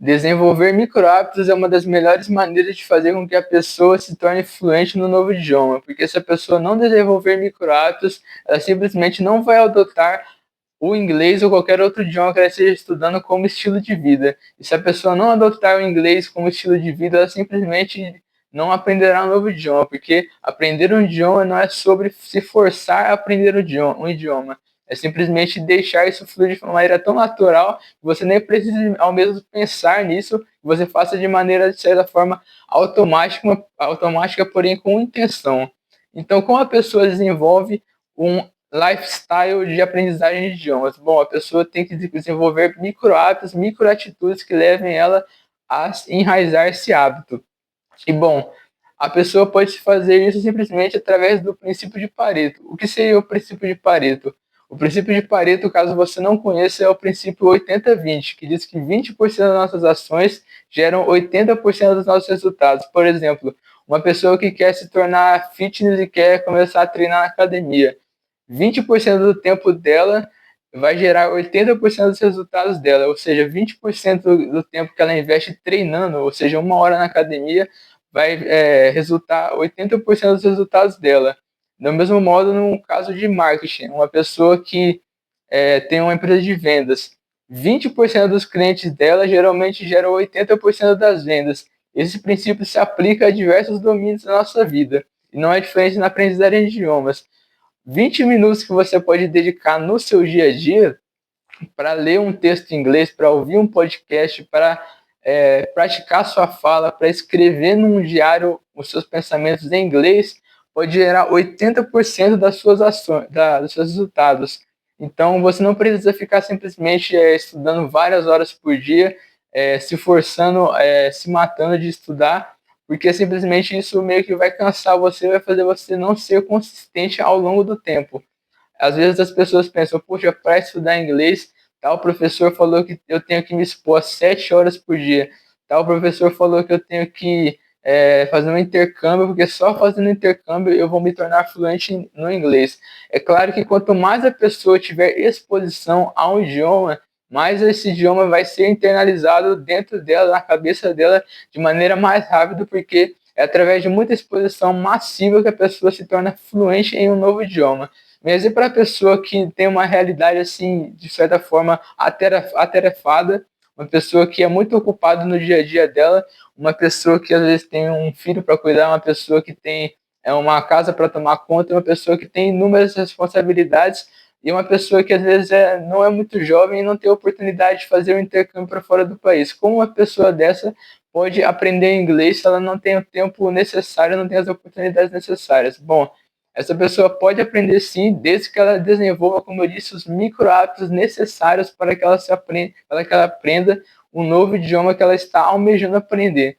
Desenvolver microhábitos é uma das melhores maneiras de fazer com que a pessoa se torne fluente no novo idioma, porque se a pessoa não desenvolver microhábitos, ela simplesmente não vai adotar o inglês ou qualquer outro idioma que ela esteja estudando como estilo de vida. E se a pessoa não adotar o inglês como estilo de vida, ela simplesmente não aprenderá um novo idioma, porque aprender um idioma não é sobre se forçar a aprender um idioma. É simplesmente deixar isso fluir de uma maneira tão natural que você nem precisa ao mesmo pensar nisso, que você faça de maneira, de certa forma, automática, porém com intenção. Então, como a pessoa desenvolve um lifestyle de aprendizagem de idiomas? Bom, a pessoa tem que desenvolver micro hábitos, micro atitudes que levem ela a enraizar esse hábito. E bom, a pessoa pode fazer isso simplesmente através do princípio de Pareto. O que seria o princípio de Pareto? O princípio de Pareto, caso você não conheça, é o princípio 80-20, que diz que 20% das nossas ações geram 80% dos nossos resultados. Por exemplo, uma pessoa que quer se tornar fitness e quer começar a treinar na academia. 20% do tempo dela vai gerar 80% dos resultados dela, ou seja, 20% do tempo que ela investe treinando, ou seja, 1 hora na academia, vai resultar 80% dos resultados dela. Do mesmo modo, no caso de marketing, uma pessoa que tem uma empresa de vendas, 20% dos clientes dela geralmente geram 80% das vendas. Esse princípio se aplica a diversos domínios da nossa vida, e não é diferente na aprendizagem de idiomas. 20 minutos que você pode dedicar no seu dia a dia para ler um texto em inglês, para ouvir um podcast, para praticar sua fala, para escrever num diário os seus pensamentos em inglês, pode gerar 80% das suas ações, dos seus resultados. Então, você não precisa ficar simplesmente estudando várias horas por dia, se forçando, se matando de estudar, porque simplesmente isso meio que vai cansar você, vai fazer você não ser consistente ao longo do tempo. Às vezes as pessoas pensam, poxa, para estudar inglês, tal professor falou que eu tenho que me expor 7 horas por dia, tal professor falou que eu tenho que fazer um intercâmbio, porque só fazendo intercâmbio eu vou me tornar fluente no inglês. É claro que quanto mais a pessoa tiver exposição a um idioma, mais esse idioma vai ser internalizado dentro dela, na cabeça dela, de maneira mais rápida, porque é através de muita exposição massiva que a pessoa se torna fluente em um novo idioma. Mas e para a pessoa que tem uma realidade, assim, de certa forma, atarefada, uma pessoa que é muito ocupada no dia a dia dela, uma pessoa que às vezes tem um filho para cuidar, uma pessoa que tem uma casa para tomar conta, uma pessoa que tem inúmeras responsabilidades, e uma pessoa que às vezes não é muito jovem e não tem oportunidade de fazer um intercâmbio para fora do país. Como uma pessoa dessa pode aprender inglês se ela não tem o tempo necessário, não tem as oportunidades necessárias? Bom, essa pessoa pode aprender sim, desde que ela desenvolva, como eu disse, os micro hábitos necessários para que ela aprenda um novo idioma que ela está almejando aprender.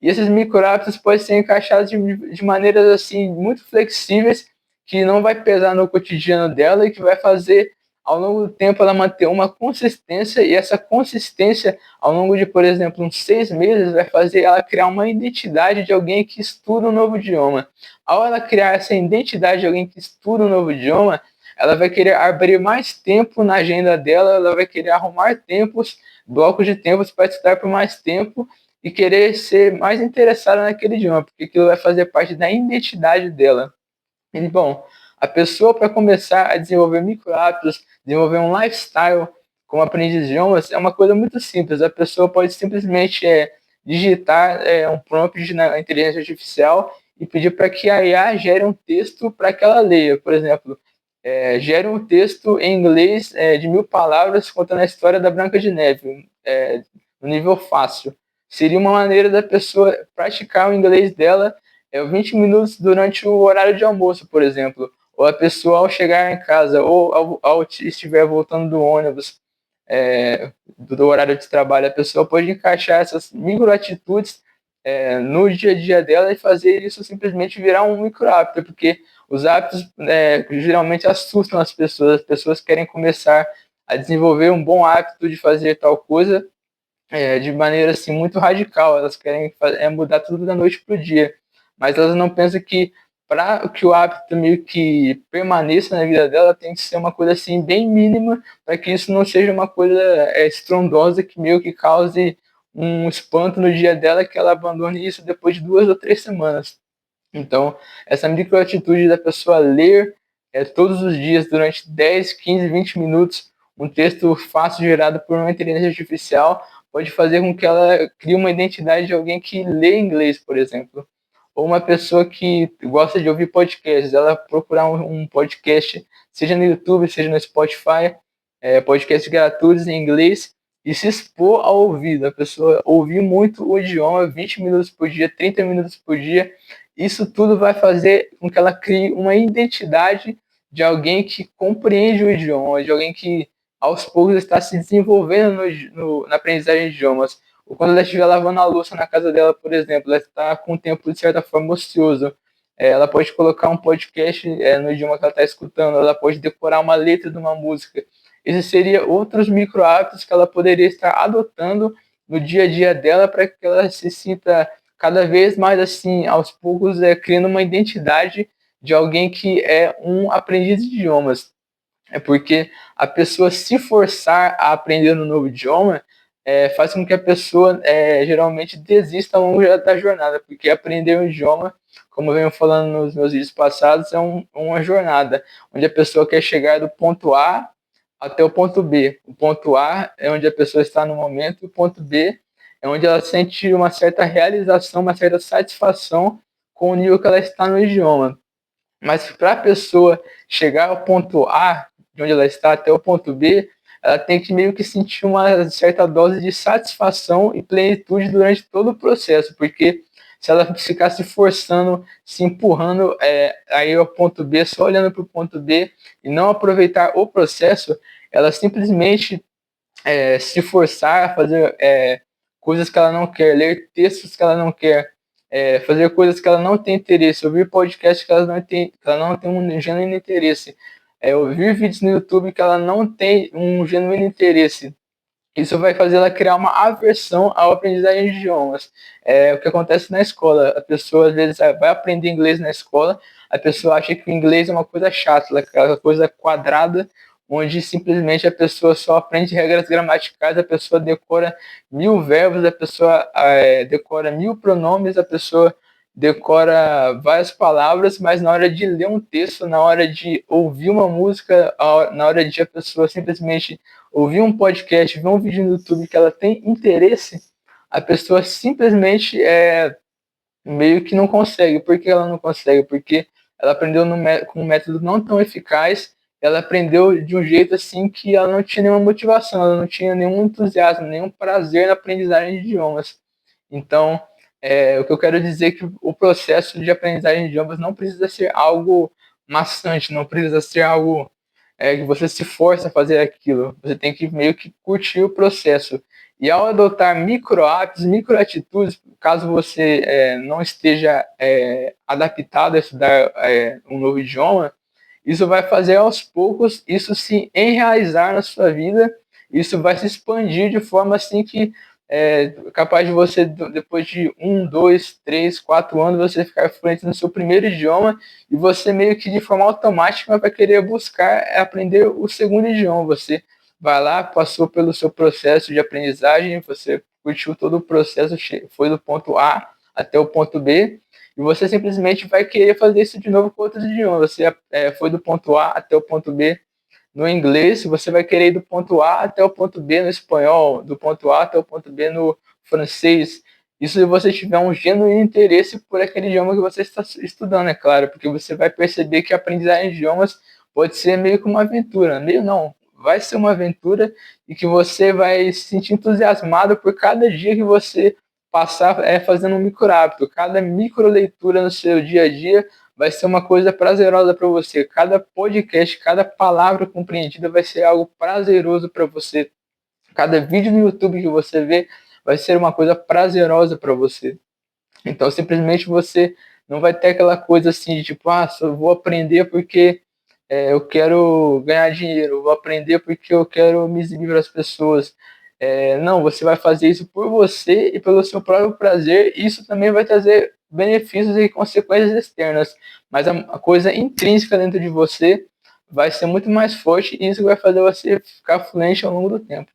E esses micro hábitos podem ser encaixados de maneiras assim muito flexíveis, que não vai pesar no cotidiano dela e que vai fazer ao longo do tempo ela manter uma consistência, e essa consistência ao longo de, por exemplo, uns 6 meses vai fazer ela criar uma identidade de alguém que estuda um novo idioma. Ao ela criar essa identidade de alguém que estuda um novo idioma, ela vai querer abrir mais tempo na agenda dela, ela vai querer arrumar blocos de tempos para estudar por mais tempo e querer ser mais interessada naquele idioma, porque aquilo vai fazer parte da identidade dela. E, bom, a pessoa, para começar a desenvolver micro hábitos, desenvolver um lifestyle como aprendiz de idiomas, é uma coisa muito simples. A pessoa pode simplesmente digitar um prompt na inteligência artificial e pedir para que a IA gere um texto para que ela leia. Por exemplo, gere um texto em inglês de 1.000 palavras contando a história da Branca de Neve, no nível fácil. Seria uma maneira da pessoa praticar o inglês dela 20 minutos durante o horário de almoço, por exemplo. Ou a pessoa, ao chegar em casa, ou ao estiver voltando do ônibus, do horário de trabalho, a pessoa pode encaixar essas microatitudes no dia a dia dela e fazer isso simplesmente virar um micro hábito, porque os hábitos geralmente assustam as pessoas querem começar a desenvolver um bom hábito de fazer tal coisa de maneira assim muito radical, elas querem mudar tudo da noite para o dia, mas elas não pensam que para que o hábito meio que permaneça na vida dela tem que ser uma coisa assim bem mínima, para que isso não seja uma coisa estrondosa que meio que cause um espanto no dia dela que ela abandone isso depois de 2 ou 3 semanas. Então, essa microatitude da pessoa ler todos os dias, durante 10, 15, 20 minutos, um texto fácil gerado por uma inteligência artificial, pode fazer com que ela crie uma identidade de alguém que lê inglês, por exemplo. Ou uma pessoa que gosta de ouvir podcasts, ela procurar um podcast, seja no YouTube, seja no Spotify, podcasts gratuitos em inglês, e se expor ao ouvido. A pessoa ouvir muito o idioma, 20 minutos por dia, 30 minutos por dia, isso tudo vai fazer com que ela crie uma identidade de alguém que compreende o idioma, de alguém que aos poucos está se desenvolvendo na aprendizagem de idiomas. Ou quando ela estiver lavando a louça na casa dela, por exemplo, ela está com o tempo de certa forma ocioso. Ela pode colocar um podcast no idioma que ela está escutando, ela pode decorar uma letra de uma música. Esses seriam outros micro hábitos que ela poderia estar adotando no dia a dia dela para que ela se sinta cada vez mais assim, aos poucos, criando uma identidade de alguém que é um aprendiz de idiomas. É porque a pessoa se forçar a aprender um novo idioma faz com que a pessoa geralmente desista ao longo da jornada, porque aprender um idioma, como eu venho falando nos meus vídeos passados, é uma jornada, onde a pessoa quer chegar do ponto A até o ponto B. O ponto A é onde a pessoa está no momento, e o ponto B é onde ela sente uma certa realização, uma certa satisfação com o nível que ela está no idioma. Mas para a pessoa chegar ao ponto A, de onde ela está, até o ponto B, ela tem que meio que sentir uma certa dose de satisfação e plenitude durante todo o processo, porque se ela ficar se forçando, se empurrando aí ao ponto B, só olhando para o ponto B e não aproveitar o processo, ela simplesmente se forçar a fazer coisas que ela não quer, ler textos que ela não quer, fazer coisas que ela não tem interesse, ouvir podcasts que ela não tem um genuíno interesse, ouvir vídeos no YouTube que ela não tem um genuíno interesse. Isso vai fazer ela criar uma aversão à aprendizagem de idiomas. É o que acontece na escola. A pessoa, às vezes, vai aprender inglês na escola, a pessoa acha que o inglês é uma coisa chata, aquela coisa quadrada, onde simplesmente a pessoa só aprende regras gramaticais, a pessoa decora 1000 verbos, a pessoa decora 1000 pronomes, a pessoa decora várias palavras, mas na hora de ler um texto, na hora de ouvir uma música, na hora de a pessoa simplesmente ouvir um podcast, ver um vídeo no YouTube que ela tem interesse, a pessoa simplesmente meio que não consegue. Por que ela não consegue? Porque ela aprendeu com um método não tão eficaz, ela aprendeu de um jeito assim que ela não tinha nenhuma motivação, ela não tinha nenhum entusiasmo, nenhum prazer na aprendizagem de idiomas. Então, o que eu quero dizer é que o processo de aprendizagem de idiomas não precisa ser algo maçante, não precisa ser algo que você se força a fazer aquilo. Você tem que meio que curtir o processo. E ao adotar micro hábitos, micro atitudes, caso você não esteja adaptado a estudar um novo idioma, isso vai fazer aos poucos isso se enraizar na sua vida, isso vai se expandir de forma assim que capaz de você, depois de 1, 2, 3, 4 anos, você ficar fluente no seu primeiro idioma e você meio que de forma automática vai querer buscar aprender o segundo idioma. Você vai lá, passou pelo seu processo de aprendizagem, você curtiu todo o processo, foi do ponto A até o ponto B, e você simplesmente vai querer fazer isso de novo com outros idiomas. Você foi do ponto A até o ponto B no inglês, você vai querer ir do ponto A até o ponto B no espanhol, do ponto A até o ponto B no francês. Isso se você tiver um genuíno interesse por aquele idioma que você está estudando, é claro, porque você vai perceber que a aprendizagem de idiomas pode ser meio que uma aventura. Meio não, vai ser uma aventura e que você vai se sentir entusiasmado por cada dia que você passar fazendo um micro hábito. Cada micro leitura no seu dia a dia vai ser uma coisa prazerosa para você. Cada podcast, cada palavra compreendida vai ser algo prazeroso para você. Cada vídeo no YouTube que você vê vai ser uma coisa prazerosa para você. Então, simplesmente você não vai ter aquela coisa assim de tipo, só vou aprender porque eu quero ganhar dinheiro, vou aprender porque eu quero me exibir para as pessoas. Não, você vai fazer isso por você e pelo seu próprio prazer. E isso também vai trazer benefícios e consequências externas. Mas a coisa intrínseca dentro de você vai ser muito mais forte e isso vai fazer você ficar fluente ao longo do tempo.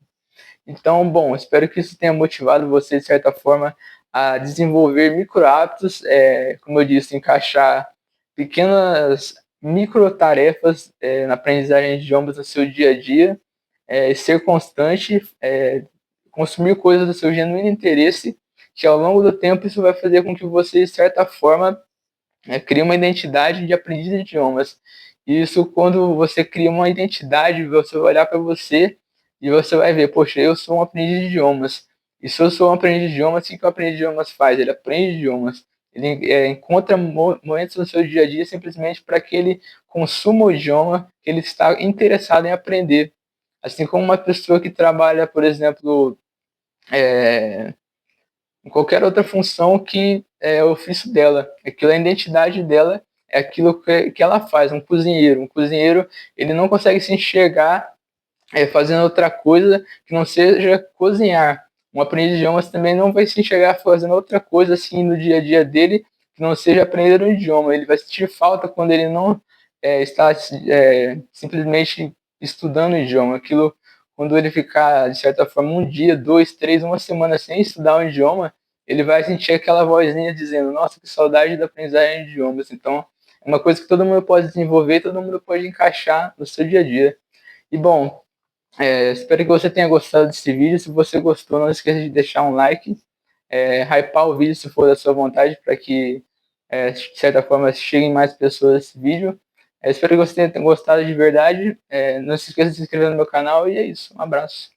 Então, bom, espero que isso tenha motivado você, de certa forma, a desenvolver micro hábitos, como eu disse, encaixar pequenas micro tarefas na aprendizagem de idiomas no seu dia a dia, ser constante, consumir coisas do seu genuíno interesse, que ao longo do tempo isso vai fazer com que você, de certa forma, crie uma identidade de aprendiz de idiomas. E isso, quando você cria uma identidade, você vai olhar para você e você vai ver, poxa, eu sou um aprendiz de idiomas. E se eu sou um aprendiz de idiomas, o que o aprendiz de idiomas faz? Ele aprende idiomas. Ele encontra momentos no seu dia a dia simplesmente para que ele consuma o idioma que ele está interessado em aprender. Assim como uma pessoa que trabalha, por exemplo, é, em qualquer outra função que é o ofício dela. Aquilo é a identidade dela, é aquilo que ela faz. Um cozinheiro, ele não consegue se enxergar fazendo outra coisa que não seja cozinhar. Um aprendiz de idiomas também não vai se enxergar fazendo outra coisa assim no dia a dia dele que não seja aprender um idioma. Ele vai sentir falta quando ele não está simplesmente estudando o idioma. Aquilo, quando ele ficar, de certa forma, um dia, dois, três, uma semana sem estudar um idioma, ele vai sentir aquela vozinha dizendo: nossa, que saudade da aprendizagem de idiomas. Então, é uma coisa que todo mundo pode desenvolver, todo mundo pode encaixar no seu dia a dia. E bom, espero que você tenha gostado desse vídeo. Se você gostou, não esqueça de deixar um like, hypar o vídeo se for da sua vontade, para que, de certa forma, cheguem mais pessoas esse vídeo. Espero que você tenha gostado de verdade. Não se esqueça de se inscrever no meu canal e é isso. Um abraço.